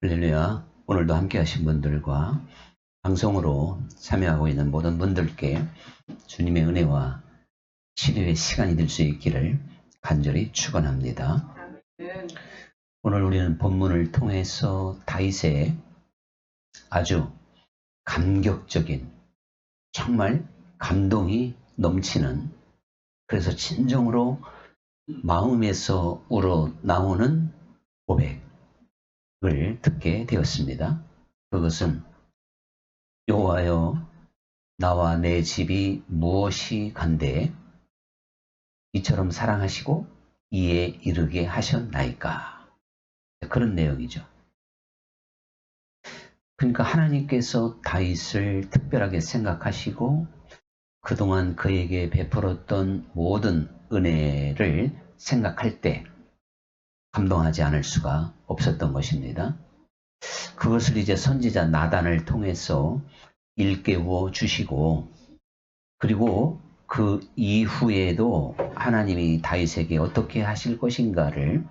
할렐루야. 오늘도 함께 하신 분들과 방송으로 참여하고 있는 모든 분들께 주님의 은혜와 치료의 시간이 될 수 있기를 간절히 축원합니다. 오늘 우리는 본문을 통해서 다윗의 아주 감격적인, 정말 감동이 넘치는, 그래서 진정으로 마음에서 우러나오는 고백을 듣게 되었습니다. 그것은 여호와여, 나와 내 집이 무엇이 간데 이처럼 사랑하시고 이에 이르게 하셨나이까. 그런 내용이죠. 그러니까 하나님께서 다윗을 특별하게 생각하시고 그동안 그에게 베풀었던 모든 은혜를 생각할 때 감동하지 않을 수가 없었던 것입니다. 그것을 이제 선지자 나단을 통해서 일깨워 주시고, 그리고 그 이후에도 하나님이 다윗에게 어떻게 하실 것인가를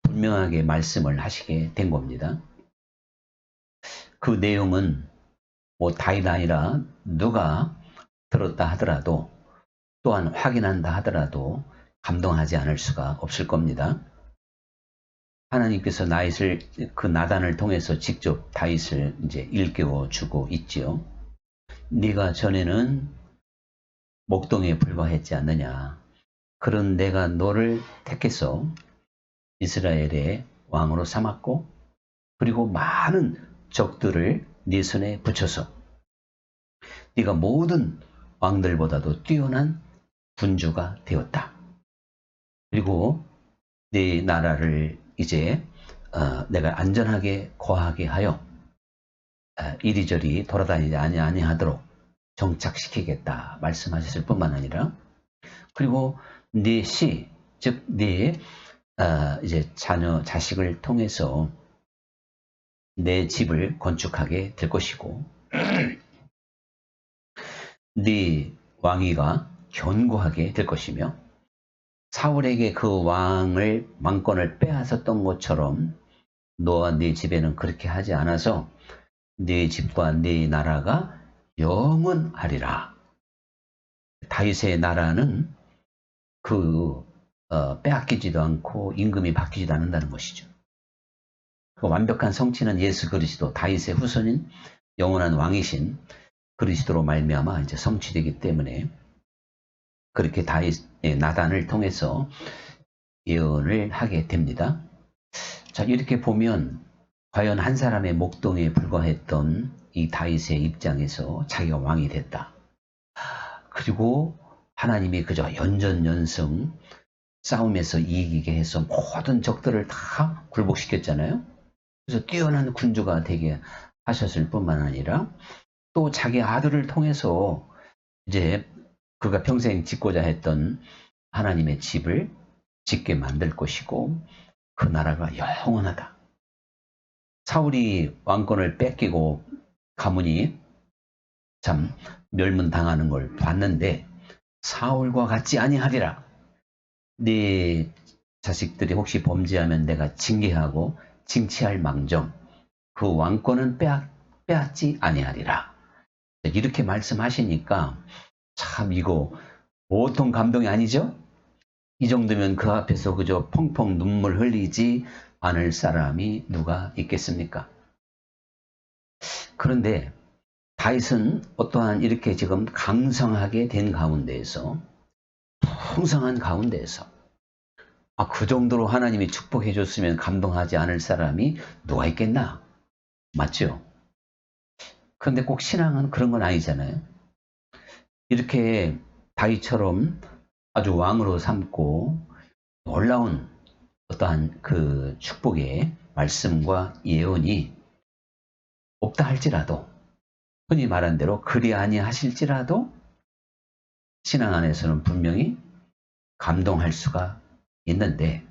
분명하게 말씀을 하시게 된 겁니다. 그 내용은 다윗 아니라 누가 들었다 하더라도, 또한 확인한다 하더라도 감동하지 않을 수가 없을 겁니다. 하나님께서 그 나단을 통해서 직접 다윗을 이제 일깨워 주고 있지요. 네가 전에는 목동에 불과했지 않느냐. 그런 내가 너를 택해서 이스라엘의 왕으로 삼았고, 그리고 많은 적들을 네 손에 붙여서 네가 모든 왕들보다도 뛰어난 군주가 되었다. 그리고 네 나라를 이제 내가 안전하게 거하게 하여 이리저리 돌아다니지 아니하도록 정착시키겠다 말씀하셨을 뿐만 아니라, 그리고 네 씨, 즉 네 이제 자식을 통해서 내 집을 건축하게 될 것이고, 네 왕위가 견고하게 될 것이며, 사울에게 그 왕권을 빼앗았던 것처럼 너와 네 집에는 그렇게 하지 않아서 네 집과 네 나라가 영원하리라. 다윗의 나라는 빼앗기지도 않고 임금이 바뀌지도 않는다는 것이죠. 그 완벽한 성취는 예수 그리스도, 다윗의 후손인 영원한 왕이신 그리스도로 말미암아 이제 성취되기 때문에, 그렇게 다윗의 나단을 통해서 예언을 하게 됩니다. 자, 이렇게 보면 과연 한 사람의 목동에 불과했던 이 다윗의 입장에서 자기가 왕이 됐다. 그리고 하나님이 그저 연전연승 싸움에서 이기게 해서 모든 적들을 다 굴복시켰잖아요. 그래서 뛰어난 군주가 되게 하셨을 뿐만 아니라, 또 자기 아들을 통해서 이제 그가 평생 짓고자 했던 하나님의 집을 짓게 만들 것이고, 그 나라가 영원하다. 사울이 왕권을 뺏기고 가문이 참 멸문당하는 걸 봤는데, 사울과 같지 아니하리라. 네 자식들이 혹시 범죄하면 내가 징계하고 징치할 망정 그 왕권은 빼앗지 아니하리라. 이렇게 말씀하시니까 참 이거 보통 감동이 아니죠? 이 정도면 그 앞에서 그저 펑펑 눈물 흘리지 않을 사람이 누가 있겠습니까? 그런데 다윗은 어떠한 이렇게 지금 강성하게 된 가운데에서, 풍성한 가운데에서 그 정도로 하나님이 축복해 줬으면 감동하지 않을 사람이 누가 있겠나? 맞죠? 그런데 꼭 신앙은 그런 건 아니잖아요. 이렇게 다윗처럼 아주 왕으로 삼고 놀라운 어떠한 그 축복의 말씀과 예언이 없다 할지라도, 흔히 말한 대로 그리 아니하실지라도 신앙 안에서는 분명히 감동할 수가 있는데,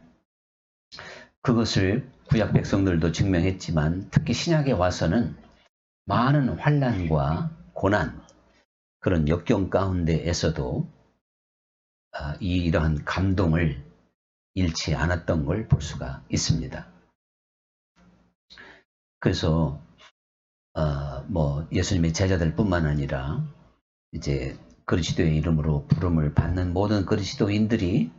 그것을 구약 백성들도 증명했지만 특히 신약에 와서는 많은 환난과 고난, 그런 역경 가운데에서도 이러한 감동을 잃지 않았던 걸 볼 수가 있습니다. 그래서 예수님의 제자들뿐만 아니라 이제 그리스도의 이름으로 부름을 받는 모든 그리스도인들이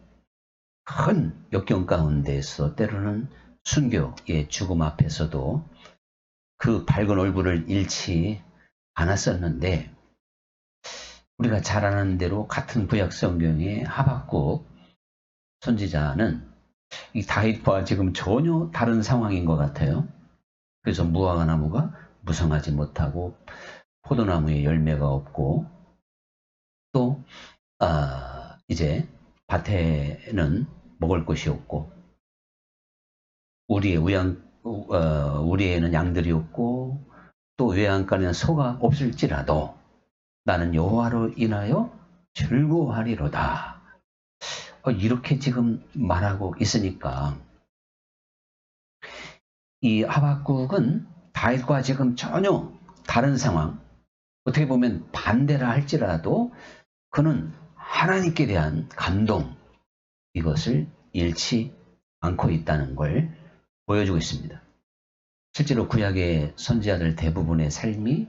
큰 역경 가운데서 때로는 순교의 죽음 앞에서도 그 밝은 얼굴을 잃지 않았었는데, 우리가 잘 아는 대로 같은 구약 성경의 하박국 선지자는 이 다윗과 지금 전혀 다른 상황인 것 같아요. 그래서 무화과 나무가 무성하지 못하고 포도나무에 열매가 없고 또 이제 밭에는 먹을 것이 없고 우리에는 양들이 없고 또 외양간에는 소가 없을지라도 나는 여호와로 인하여 즐거워하리로다. 이렇게 지금 말하고 있으니까 이 하박국은 다윗과 지금 전혀 다른 상황, 어떻게 보면 반대라 할지라도 그는 하나님께 대한 감동, 이것을 잃지 않고 있다는 걸 보여주고 있습니다. 실제로 구약의 선지자들 대부분의 삶이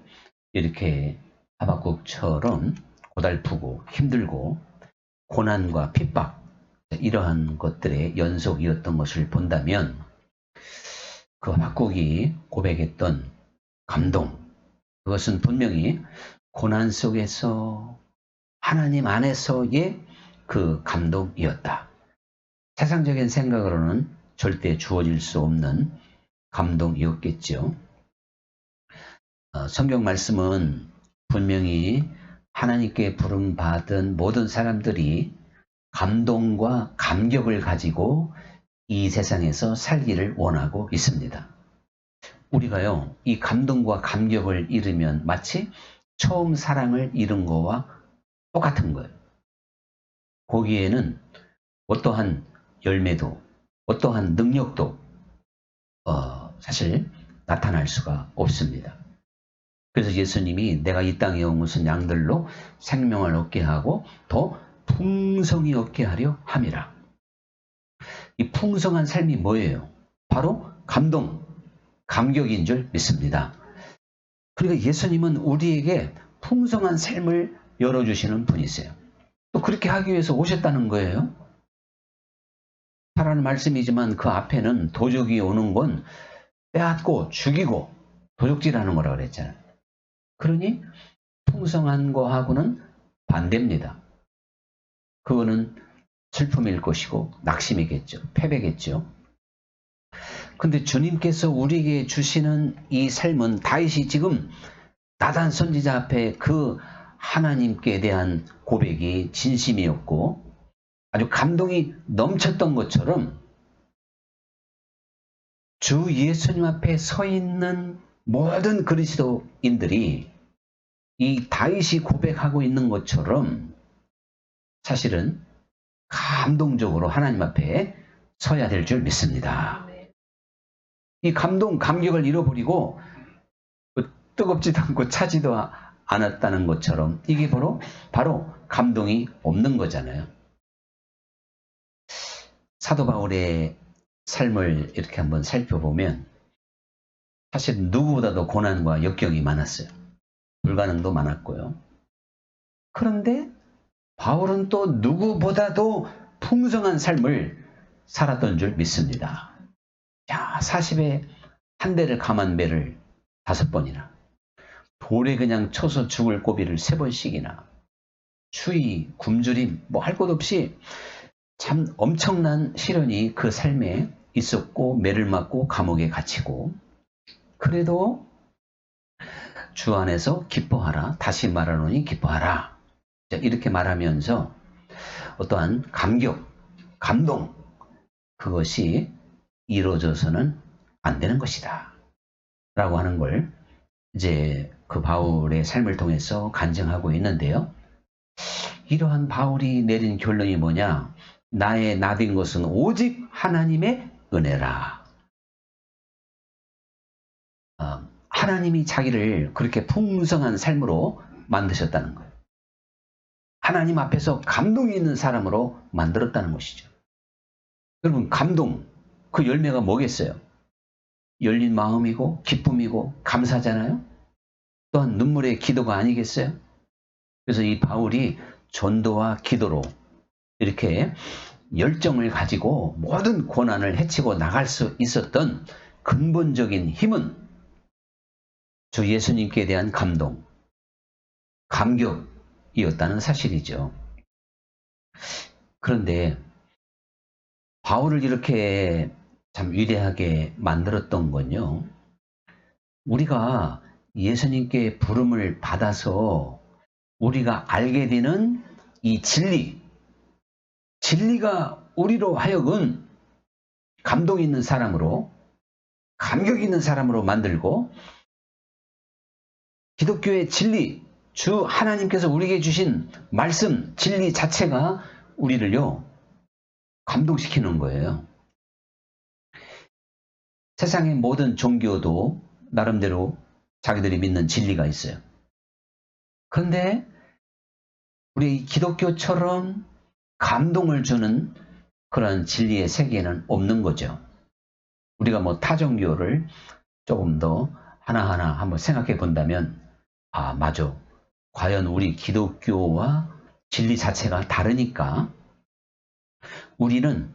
이렇게 하박국처럼 고달프고 힘들고 고난과 핍박, 이러한 것들의 연속이었던 것을 본다면 그 하박국이 고백했던 감동, 그것은 분명히 고난 속에서 하나님 안에서의 그 감동이었다. 세상적인 생각으로는 절대 주어질 수 없는 감동이었겠죠. 성경 말씀은 분명히 하나님께 부름받은 모든 사람들이 감동과 감격을 가지고 이 세상에서 살기를 원하고 있습니다. 우리가요, 이 감동과 감격을 잃으면 마치 처음 사랑을 잃은 거와 똑같은 거예요. 거기에는 어떠한 열매도 어떠한 능력도 사실 나타날 수가 없습니다. 그래서 예수님이 내가 이 땅에 온 것은 양들로 생명을 얻게 하고 더 풍성히 얻게 하려 함이라. 이 풍성한 삶이 뭐예요? 바로 감동, 감격인 줄 믿습니다. 그러니까 예수님은 우리에게 풍성한 삶을 열어주시는 분이세요. 또 그렇게 하기 위해서 오셨다는 거예요. 하라는 말씀이지만 그 앞에는 도적이 오는 건 빼앗고 죽이고 도적질하는 거라고 그랬잖아요. 그러니 풍성한 거하고는 반대입니다. 그거는 슬픔일 것이고 낙심이겠죠. 패배겠죠. 근데 주님께서 우리에게 주시는 이 삶은 다윗이 지금 나단 선지자 앞에 그 하나님께 대한 고백이 진심이었고 아주 감동이 넘쳤던 것처럼 주 예수님 앞에 서 있는 모든 그리스도인들이 이 다윗이 고백하고 있는 것처럼 사실은 감동적으로 하나님 앞에 서야 될 줄 믿습니다. 이 감동, 감격을 잃어버리고 뜨겁지도 않고 차지도 않았다는 것처럼 이게 바로 감동이 없는 거잖아요. 사도 바울의 삶을 이렇게 한번 살펴보면 사실 누구보다도 고난과 역경이 많았어요. 불가능도 많았고요. 그런데 바울은 또 누구보다도 풍성한 삶을 살았던 줄 믿습니다. 40에 한 대를 감한 매를 5번이나, 돌에 그냥 쳐서 죽을 고비를 3번씩이나, 추위, 굶주림, 할 것 없이 참 엄청난 시련이 그 삶에 있었고 매를 맞고 감옥에 갇히고, 그래도 주 안에서 기뻐하라. 다시 말하노니 기뻐하라. 이렇게 말하면서 어떠한 감격, 감동, 그것이 이루어져서는 안 되는 것이다. 라고 하는 걸 이제 그 바울의 삶을 통해서 간증하고 있는데요. 이러한 바울이 내린 결론이 뭐냐? 나의 나된 것은 오직 하나님의 은혜라. 하나님이 자기를 그렇게 풍성한 삶으로 만드셨다는 거예요. 하나님 앞에서 감동이 있는 사람으로 만들었다는 것이죠. 여러분, 감동, 그 열매가 뭐겠어요? 열린 마음이고 기쁨이고 감사잖아요. 또한 눈물의 기도가 아니겠어요? 그래서 이 바울이 전도와 기도로 이렇게 열정을 가지고 모든 고난을 헤치고 나갈 수 있었던 근본적인 힘은 주 예수님께 대한 감동, 감격이었다는 사실이죠. 그런데 바울을 이렇게 참 위대하게 만들었던 건요, 우리가 예수님께 부름을 받아서 우리가 알게 되는 이 진리가 우리로 하여금 감동 있는 사람으로, 감격 있는 사람으로 만들고, 기독교의 진리, 주 하나님께서 우리에게 주신 말씀, 진리 자체가 우리를요, 감동시키는 거예요. 세상의 모든 종교도 나름대로 자기들이 믿는 진리가 있어요. 그런데 우리 기독교처럼 감동을 주는 그런 진리의 세계는 없는 거죠. 우리가 뭐 타종교를 조금 더 하나하나 한번 생각해 본다면, 아, 맞아. 과연 우리 기독교와 진리 자체가 다르니까 우리는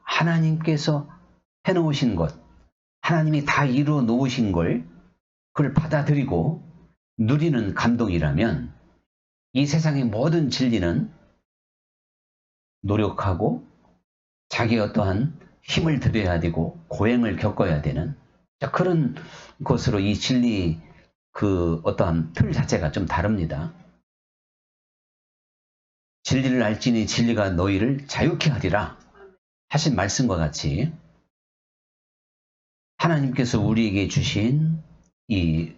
하나님께서 해놓으신 것, 하나님이 다 이루어 놓으신 걸 그걸 받아들이고 누리는 감동이라면 이 세상의 모든 진리는 노력하고 자기 어떠한 힘을 들여야 되고 고행을 겪어야 되는 그런 것으로 이 진리 그 어떠한 틀 자체가 좀 다릅니다. 진리를 알지니 진리가 너희를 자유케 하리라 하신 말씀과 같이 하나님께서 우리에게 주신 이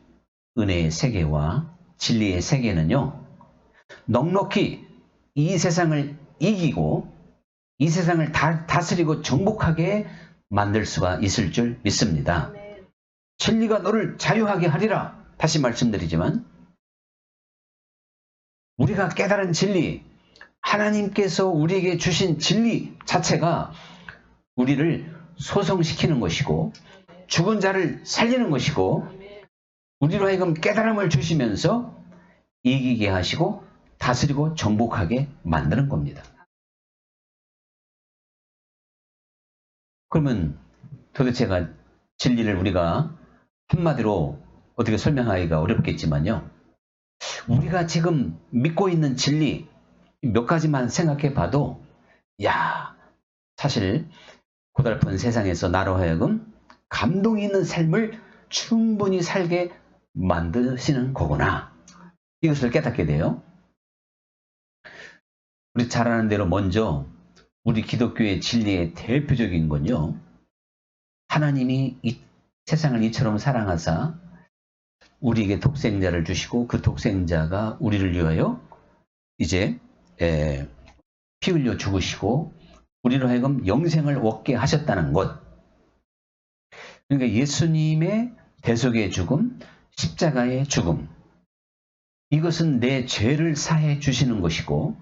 은혜의 세계와 진리의 세계는요, 넉넉히 이 세상을 이기고 이 세상을 다스리고 정복하게 만들 수가 있을 줄 믿습니다. 진리가 너를 자유하게 하리라 다시 말씀드리지만 우리가 깨달은 진리, 하나님께서 우리에게 주신 진리 자체가 우리를 소성시키는 것이고 죽은 자를 살리는 것이고 우리로 하여금 깨달음을 주시면서 이기게 하시고 다스리고 정복하게 만드는 겁니다. 그러면 도대체가 진리를 우리가 한마디로 어떻게 설명하기가 어렵겠지만요. 우리가 지금 믿고 있는 진리 몇 가지만 생각해 봐도 야, 사실 고달픈 세상에서 나로 하여금 감동 있는 삶을 충분히 살게 만드시는 거구나. 이것을 깨닫게 돼요. 우리 잘 아는 대로 먼저 우리 기독교의 진리의 대표적인 건요. 하나님이 이 세상을 이처럼 사랑하사 우리에게 독생자를 주시고 그 독생자가 우리를 위하여 이제 피 흘려 죽으시고 우리로 하여금 영생을 얻게 하셨다는 것. 그러니까 예수님의 대속의 죽음, 십자가의 죽음. 이것은 내 죄를 사해 주시는 것이고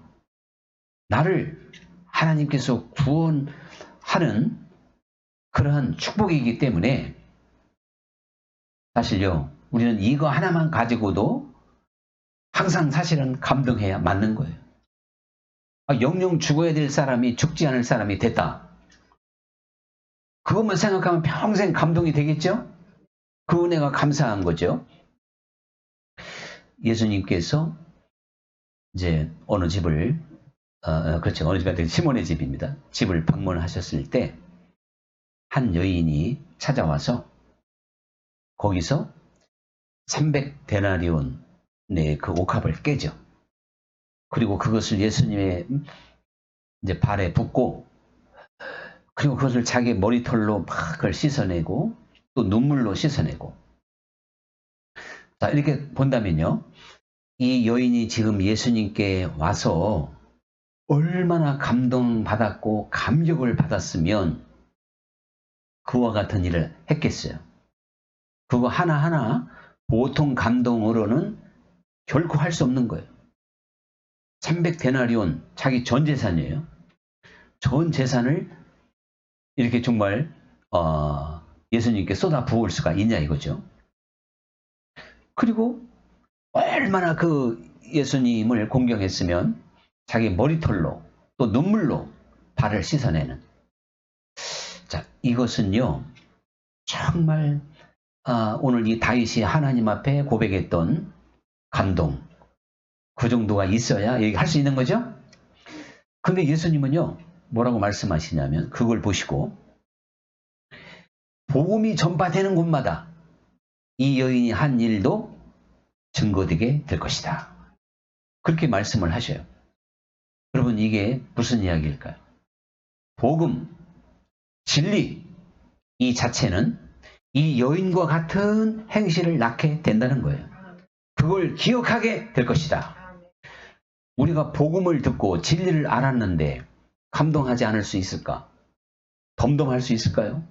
나를 하나님께서 구원하는 그러한 축복이기 때문에 사실요, 우리는 이거 하나만 가지고도 항상 사실은 감동해야 맞는 거예요. 영영 죽어야 될 사람이 죽지 않을 사람이 됐다. 그것만 생각하면 평생 감동이 되겠죠? 그 은혜가 감사한 거죠. 예수님께서 이제 어느 집을 그렇죠. 어느 집한테 시몬의 집입니다. 집을 방문하셨을 때 한 여인이 찾아와서 거기서 300데나리온의 그 옥합을 깨죠. 그리고 그것을 예수님의 이제 발에 붓고 그리고 그것을 자기 머리털로 막 그걸 씻어내고 또 눈물로 씻어내고 자 이렇게 본다면요. 이 여인이 지금 예수님께 와서 얼마나 감동받았고 감격을 받았으면 그와 같은 일을 했겠어요. 그거 하나하나 보통 감동으로는 결코 할 수 없는 거예요. 300데나리온 자기 전 재산이에요. 전 재산을 이렇게 정말 예수님께 쏟아 부을 수가 있냐 이거죠. 그리고 얼마나 그 예수님을 공경했으면 자기 머리털로 또 눈물로 발을 씻어내는. 자, 이것은요 정말 오늘 이 다윗이 하나님 앞에 고백했던 감동, 그 정도가 있어야 할 수 있는 거죠. 근데 예수님은요 뭐라고 말씀하시냐면 그걸 보시고 복음이 전파되는 곳마다 이 여인이 한 일도 증거되게 될 것이다. 그렇게 말씀을 하셔요. 여러분 이게 무슨 이야기일까요? 복음, 진리 이 자체는 이 여인과 같은 행실을 낳게 된다는 거예요. 그걸 기억하게 될 것이다. 우리가 복음을 듣고 진리를 알았는데 감동하지 않을 수 있을까? 덤덤할 수 있을까요?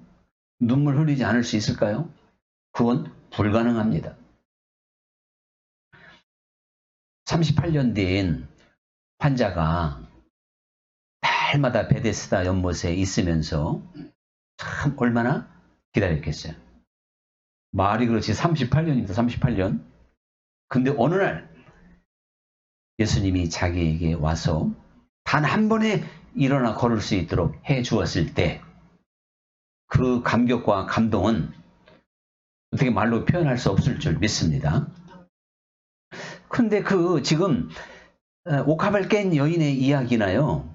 눈물 흘리지 않을 수 있을까요? 그건 불가능합니다. 38년 된 환자가 달마다 베데스다 연못에 있으면서 참 얼마나 기다렸겠어요. 말이 그렇지 38년입니다. 38년. 근데 어느 날 예수님이 자기에게 와서 단 한 번에 일어나 걸을 수 있도록 해 주었을 때 그 감격과 감동은 어떻게 말로 표현할 수 없을 줄 믿습니다. 근데 그 지금 옥합을 깬 여인의 이야기나요.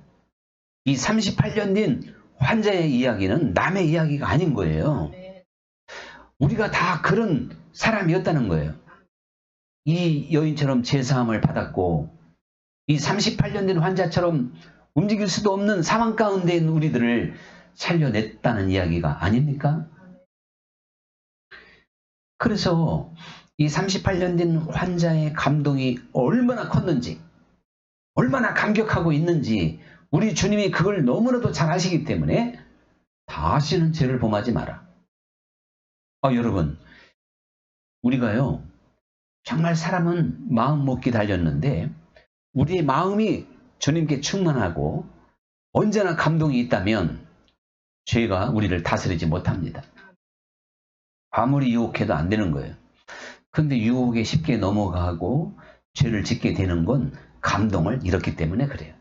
이 38년 된 환자의 이야기는 남의 이야기가 아닌 거예요. 우리가 다 그런 사람이었다는 거예요. 이 여인처럼 제사함을 받았고 이 38년 된 환자처럼 움직일 수도 없는 상황 가운데 있는 우리들을 살려냈다는 이야기가 아닙니까? 그래서 이 38년 된 환자의 감동이 얼마나 컸는지, 얼마나 감격하고 있는지 우리 주님이 그걸 너무나도 잘 아시기 때문에 다시는 죄를 범하지 마라. 여러분, 우리가요 정말 사람은 마음 먹기 달렸는데 우리의 마음이 주님께 충만하고 언제나 감동이 있다면 죄가 우리를 다스리지 못합니다. 아무리 유혹해도 안 되는 거예요. 근데 유혹에 쉽게 넘어가고 죄를 짓게 되는 건 감동을 잃었기 때문에 그래요.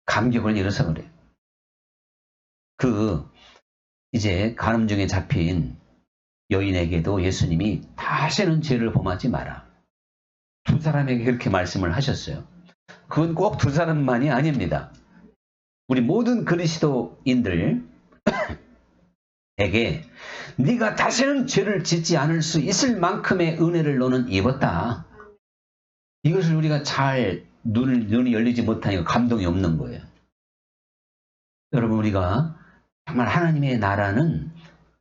감격을 잃어서 그래요. 이제 간음 중에 잡힌 여인에게도 예수님이 다시는 죄를 범하지 마라. 두 사람에게 그렇게 말씀을 하셨어요. 그건 꼭 두 사람만이 아닙니다. 우리 모든 그리스도인들에게 네가 다시는 죄를 짓지 않을 수 있을 만큼의 은혜를 너는 입었다. 이것을 우리가 잘 눈이 열리지 못하니까 감동이 없는 거예요. 여러분 우리가 정말 하나님의 나라는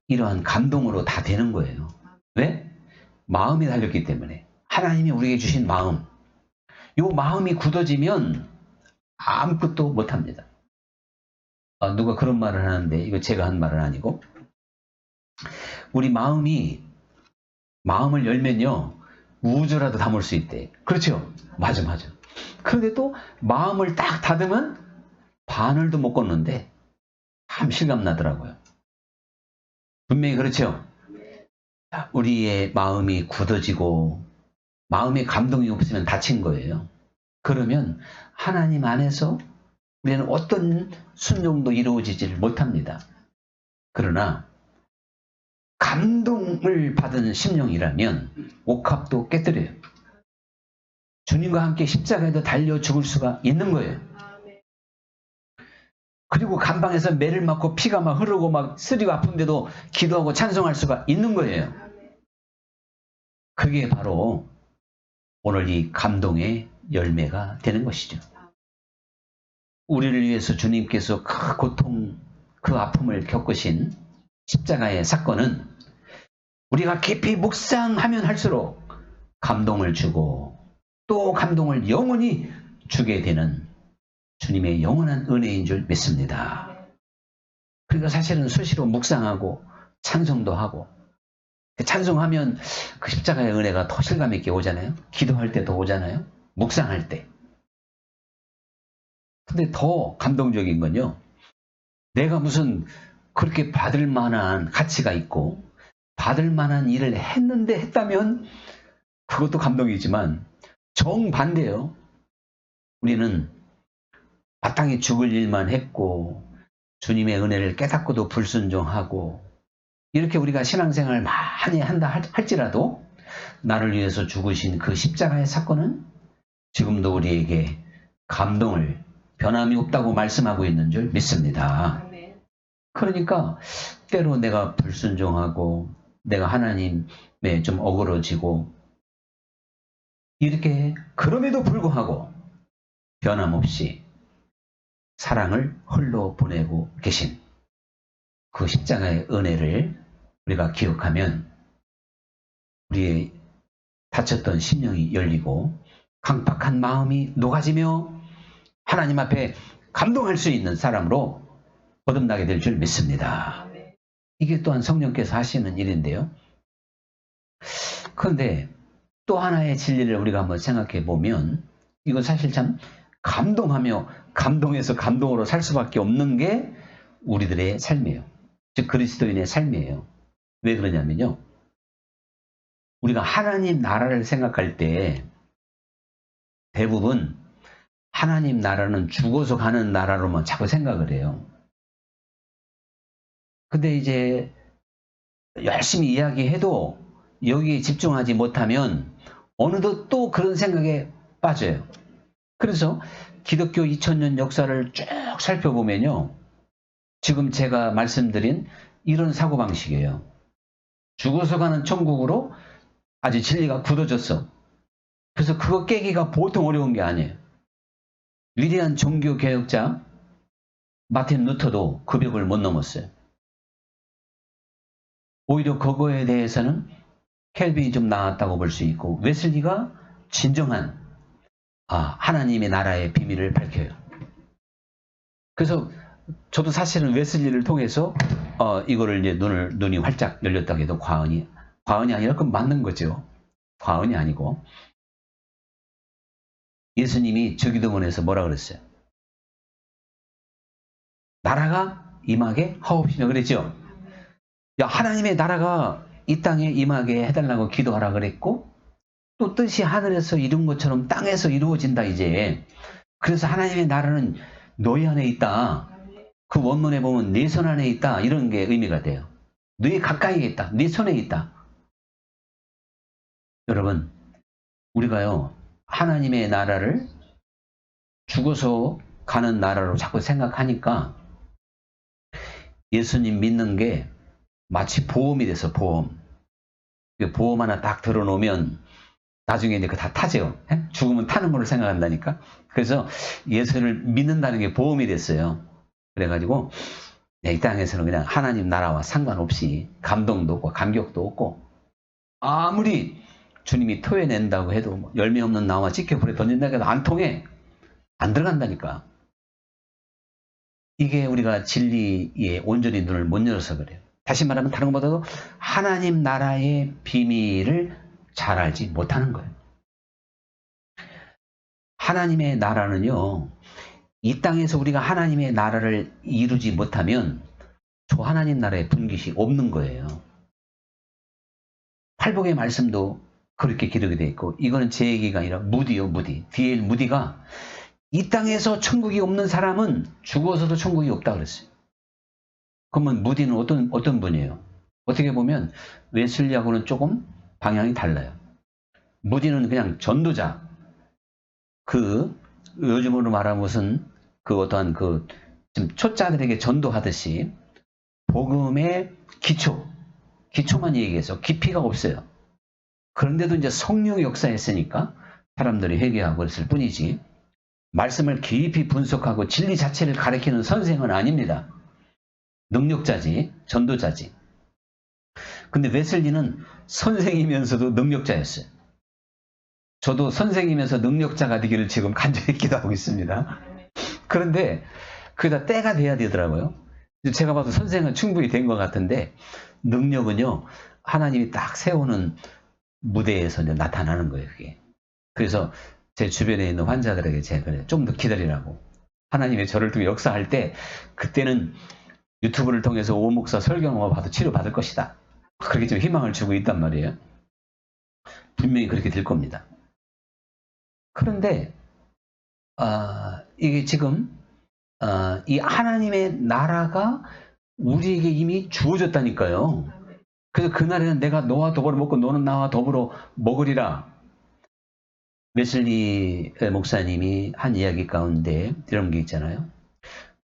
이러한 감동으로 다 되는 거예요. 왜? 마음이 달렸기 때문에. 하나님이 우리에게 주신 마음. 이 마음이 굳어지면 아무것도 못합니다. 누가 그런 말을 하는데 이거 제가 한 말은 아니고 우리 마음을 열면요 우주라도 담을 수 있대. 그렇죠? 맞아. 그런데 또 마음을 딱 닫으면 바늘도 못 걷는데 참 실감나더라고요. 분명히 그렇죠? 우리의 마음이 굳어지고 마음에 감동이 없으면 다친 거예요. 그러면 하나님 안에서 우리는 어떤 순종도 이루어지지를 못합니다. 그러나 감동을 받은 심령이라면 옥합도 깨뜨려요. 주님과 함께 십자가에도 달려 죽을 수가 있는 거예요. 그리고 감방에서 매를 맞고 피가 막 흐르고 막 쓰리고 아픈데도 기도하고 찬송할 수가 있는 거예요. 그게 바로 오늘 이 감동의 열매가 되는 것이죠. 우리를 위해서 주님께서 그 고통, 그 아픔을 겪으신 십자가의 사건은 우리가 깊이 묵상하면 할수록 감동을 주고 또 감동을 영원히 주게 되는 주님의 영원한 은혜인 줄 믿습니다. 그러니까 사실은 수시로 묵상하고 찬송도 하고 찬송하면 그 십자가의 은혜가 더 실감 있게 오잖아요. 기도할 때도 오잖아요. 묵상할 때. 근데 더 감동적인 건요. 내가 무슨 그렇게 받을 만한 가치가 있고 받을 만한 일을 했다면 그것도 감동이지만 정반대예요. 우리는 마땅히 죽을 일만 했고 주님의 은혜를 깨닫고도 불순종하고 이렇게 우리가 신앙생활을 많이 한다 할지라도 나를 위해서 죽으신 그 십자가의 사건은 지금도 우리에게 감동을 변함이 없다고 말씀하고 있는 줄 믿습니다. 그러니까 때로 내가 불순종하고 내가 하나님에 좀 어그러지고 이렇게 그럼에도 불구하고 변함없이 사랑을 흘러보내고 계신 그 십자가의 은혜를 우리가 기억하면 우리의 다쳤던 심령이 열리고 강팍한 마음이 녹아지며 하나님 앞에 감동할 수 있는 사람으로 거듭나게 될 줄 믿습니다. 이게 또한 성령께서 하시는 일인데요. 그런데 또 하나의 진리를 우리가 한번 생각해 보면 이건 사실 참 감동하며 감동해서 감동으로 살 수밖에 없는 게 우리들의 삶이에요. 즉 그리스도인의 삶이에요. 왜 그러냐면요. 우리가 하나님 나라를 생각할 때 대부분 하나님 나라는 죽어서 가는 나라로만 자꾸 생각을 해요. 근데 이제 열심히 이야기해도 여기에 집중하지 못하면 어느덧 또 그런 생각에 빠져요. 그래서 기독교 2000년 역사를 쭉 살펴보면요. 지금 제가 말씀드린 이런 사고방식이에요. 죽어서 가는 천국으로 아주 진리가 굳어졌어. 그래서 그거 깨기가 보통 어려운 게 아니에요. 위대한 종교개혁자 마틴 루터도 그 벽을 못 넘었어요. 오히려 그거에 대해서는 켈빈이 좀 나았다고 볼 수 있고 웨슬리가 진정한 하나님의 나라의 비밀을 밝혀요. 그래서 저도 사실은 웨슬리를 통해서 이거를 이제 눈이 활짝 열렸다고 해도 과언이 아니라 그건 맞는 거죠. 과언이 아니고 예수님이 저기도문에서 뭐라 그랬어요? 나라가 임하게 하옵시며 그랬죠. 야, 하나님의 나라가 이 땅에 임하게 해달라고 기도하라 그랬고 또 뜻이 하늘에서 이룬 것처럼 땅에서 이루어진다 이제. 그래서 하나님의 나라는 너희 안에 있다. 그 원문에 보면 네 손 안에 있다 이런 게 의미가 돼요. 네 가까이에 있다. 네 손에 있다. 여러분 우리가요 하나님의 나라를 죽어서 가는 나라로 자꾸 생각하니까 예수님 믿는 게 마치 보험이 돼서 보험 하나 딱 들어놓으면 나중에 이제 그 다 타죠. 죽으면 타는 걸로 생각한다니까. 그래서 예수를 믿는다는 게 보험이 됐어요. 그래가지고 이 땅에서는 그냥 하나님 나라와 상관없이 감동도 없고 감격도 없고 아무리 주님이 토해낸다고 해도 열매 없는 나무와 찢겨 불에 던진다고 해도 안 통해. 안 들어간다니까. 이게 우리가 진리에 온전히 눈을 못 열어서 그래요. 다시 말하면 다른 것보다도 하나님 나라의 비밀을 잘 알지 못하는 거예요. 하나님의 나라는요. 이 땅에서 우리가 하나님의 나라를 이루지 못하면 저 하나님 나라의 분깃이 없는 거예요. 팔복의 말씀도 그렇게 기록이 되어 있고 이거는 제 얘기가 아니라 무디요. 무디. D.L. 무디가 이 땅에서 천국이 없는 사람은 죽어서도 천국이 없다 그랬어요. 그러면 무디는 어떤 분이에요? 어떻게 보면 웨슬리하고는 조금 방향이 달라요. 무디는 그냥 전도자. 요즘으로 말하면 무슨 어떠한 좀 초짜들에게 전도하듯이 복음의 기초만 얘기해서 깊이가 없어요. 그런데도 이제 성령 역사했으니까 사람들이 회개하고 그랬을 뿐이지 말씀을 깊이 분석하고 진리 자체를 가르치는 선생은 아닙니다. 능력자지, 전도자지. 근데 웨슬리는 선생이면서도 능력자였어요. 저도 선생이면서 능력자가 되기를 지금 간절히 기도하고 있습니다. 그런데 그게 다 때가 돼야 되더라고요. 제가 봐도 선생은 충분히 된 것 같은데 능력은요 하나님이 딱 세우는 무대에서 이제 나타나는 거예요. 그게. 그래서 제 주변에 있는 환자들에게 제가 좀 더 기다리라고 하나님의 저를 통해 역사할 때 그때는 유튜브를 통해서 오 목사 설교만 봐도 치료받을 것이다. 그렇게 좀 희망을 주고 있단 말이에요. 분명히 그렇게 될 겁니다. 그런데 이게 지금 이 하나님의 나라가 우리에게 이미 주어졌다니까요. 그래서 그날에는 내가 너와 더불어 먹고 너는 나와 더불어 먹으리라. 웨슬리 목사님이 한 이야기 가운데 이런 게 있잖아요.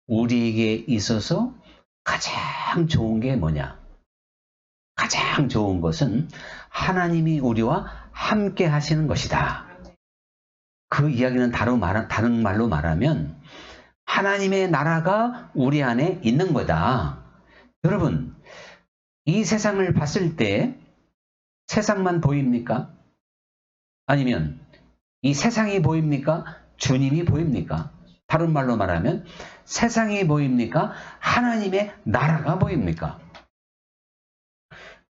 우리에게 있어서 가장 좋은 게 뭐냐? 가장 좋은 것은 하나님이 우리와 함께 하시는 것이다. 그 이야기는 다른 말로 말하면 하나님의 나라가 우리 안에 있는 거다. 여러분, 이 세상을 봤을 때 세상만 보입니까? 아니면 이 세상이 보입니까? 주님이 보입니까? 다른 말로 말하면 세상이 보입니까? 하나님의 나라가 보입니까?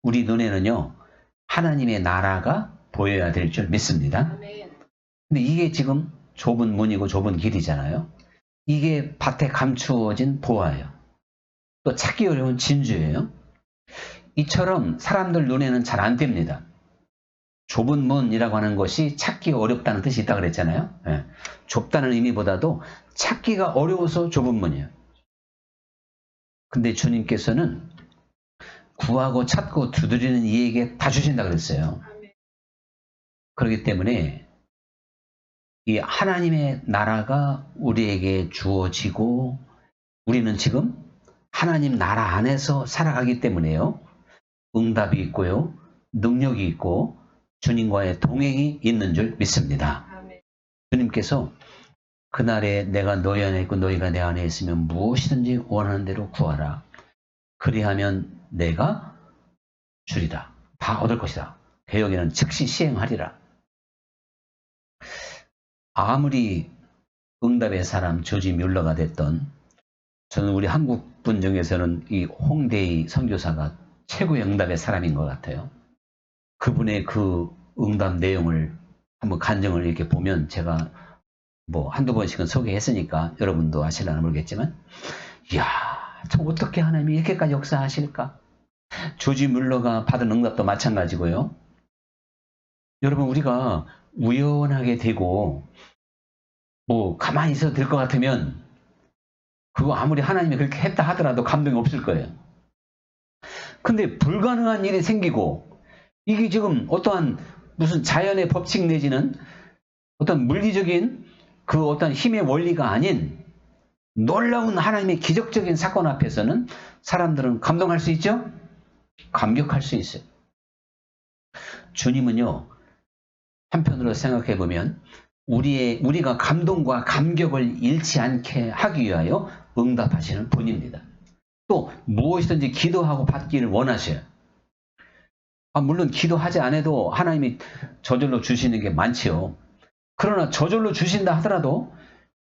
우리 눈에는요, 하나님의 나라가 보여야 될 줄 믿습니다. 근데 이게 지금 좁은 문이고 좁은 길이잖아요. 이게 밭에 감추어진 보화예요. 또 찾기 어려운 진주예요. 이처럼 사람들 눈에는 잘 안 띕니다. 좁은 문이라고 하는 것이 찾기 어렵다는 뜻이 있다고 그랬잖아요. 네. 좁다는 의미보다도 찾기가 어려워서 좁은 문이에요. 근데 주님께서는 구하고 찾고 두드리는 이에게 다 주신다 그랬어요. 그렇기 때문에 이 하나님의 나라가 우리에게 주어지고 우리는 지금 하나님 나라 안에서 살아가기 때문에요. 응답이 있고요. 능력이 있고 주님과의 동행이 있는 줄 믿습니다. 주님께서 그날에 내가 너희 안에 있고 너희가 내 안에 있으면 무엇이든지 원하는 대로 구하라. 그리하면 내가 주리라. 다 얻을 것이다. 개혁에는 즉시 시행하리라. 아무리 응답의 사람 조지 뮬러가 됐던 저는 우리 한국 분 중에서는 이 홍대희 선교사가 최고의 응답의 사람인 것 같아요. 그분의 그 응답 내용을 한번 간증을 이렇게 보면 제가 뭐 한두 번씩은 소개했으니까 여러분도 아실려나 모르겠지만 이야 참 어떻게 하나님이 이렇게까지 역사하실까? 조지 뮬러가 받은 응답도 마찬가지고요. 여러분 우리가 우연하게 되고 뭐 가만히 있어도 될 것 같으면 그거 아무리 하나님이 그렇게 했다 하더라도 감동이 없을 거예요. 근데 불가능한 일이 생기고 이게 지금 어떠한 무슨 자연의 법칙 내지는 어떤 물리적인 그 어떤 힘의 원리가 아닌 놀라운 하나님의 기적적인 사건 앞에서는 사람들은 감동할 수 있죠? 감격할 수 있어요. 주님은요, 한편으로 생각해 보면 우리가 감동과 감격을 잃지 않게 하기 위하여 응답하시는 분입니다. 또 무엇이든지 기도하고 받기를 원하셔요. 물론 기도하지 않아도 하나님이 저절로 주시는 게 많지요. 그러나 저절로 주신다 하더라도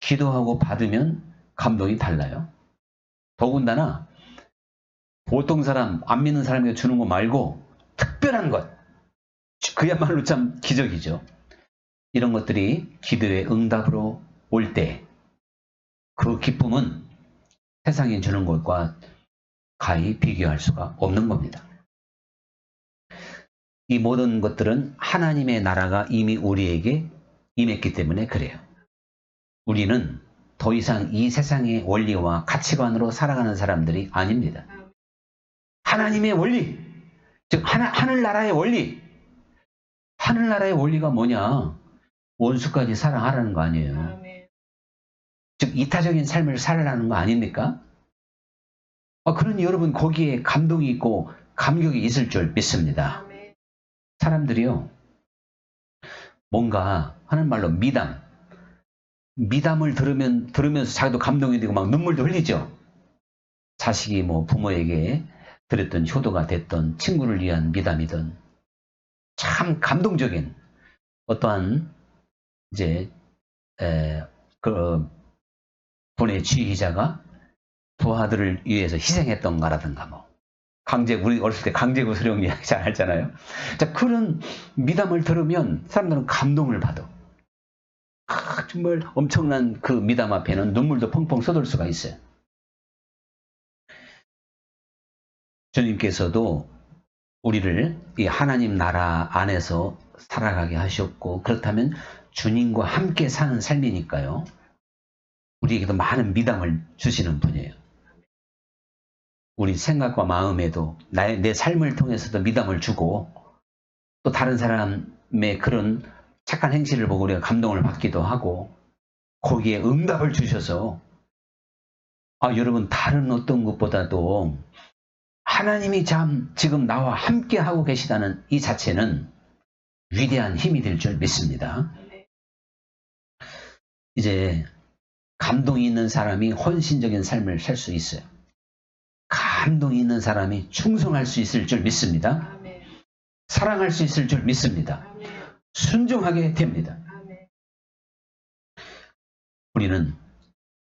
기도하고 받으면 감동이 달라요. 더군다나 보통 사람, 안 믿는 사람에게 주는 거 말고 특별한 것, 그야말로 참 기적이죠. 이런 것들이 기도의 응답으로 올 때 그 기쁨은 세상에 주는 것과 가히 비교할 수가 없는 겁니다. 이 모든 것들은 하나님의 나라가 이미 우리에게 임했기 때문에 그래요. 우리는 더 이상 이 세상의 원리와 가치관으로 살아가는 사람들이 아닙니다. 하나님의 원리, 즉 하늘나라의 원리. 하늘나라의 원리가 뭐냐? 원수까지 사랑하라는 거 아니에요. 즉 이타적인 삶을 살아라는 거 아닙니까? 그러니 여러분 거기에 감동이 있고 감격이 있을 줄 믿습니다. 사람들이요. 뭔가 하는 말로 미담을 들으면서 자기도 감동이 되고 막 눈물도 흘리죠. 자식이 뭐 부모에게 들었던 효도가 됐던 친구를 위한 미담이든 참 감동적인 어떠한 이제 그 분의 지휘자가 부하들을 위해서 희생했던 거라든가 뭐 우리 어렸을 때 강제구수령 이야기 잘 알잖아요. 자, 그런 미담을 들으면 사람들은 감동을 받아. 정말 엄청난 그 미담 앞에는 눈물도 펑펑 쏟을 수가 있어요. 주님께서도 우리를 이 하나님 나라 안에서 살아가게 하셨고, 그렇다면 주님과 함께 사는 삶이니까요. 우리에게도 많은 미담을 주시는 분이에요. 우리 생각과 마음에도 내 삶을 통해서도 미담을 주고, 또 다른 사람의 그런 착한 행실을 보고 우리가 감동을 받기도 하고, 거기에 응답을 주셔서 여러분, 다른 어떤 것보다도 하나님이 지금 나와 함께 하고 계시다는 이 자체는 위대한 힘이 될 줄 믿습니다. 이제 감동이 있는 사람이 헌신적인 삶을 살 수 있어요. 감동이 있는 사람이 충성할 수 있을 줄 믿습니다. 사랑할 수 있을 줄 믿습니다. 순종하게 됩니다. 우리는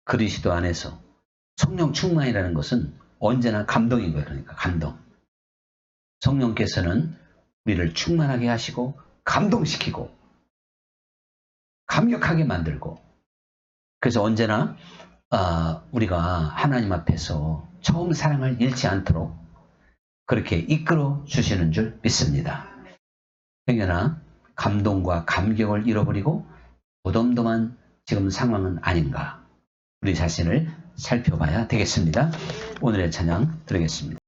그리스도 안에서 성령 충만이라는 것은 언제나 감동인 거예요. 그러니까 감동. 성령께서는 우리를 충만하게 하시고 감동시키고 감격하게 만들고, 그래서 언제나 우리가 하나님 앞에서 처음 사랑을 잃지 않도록 그렇게 이끌어 주시는 줄 믿습니다. 행여나 감동과 감격을 잃어버리고 무덤덤한 지금 상황은 아닌가, 우리 자신을 살펴봐야 되겠습니다. 오늘의 찬양 드리겠습니다.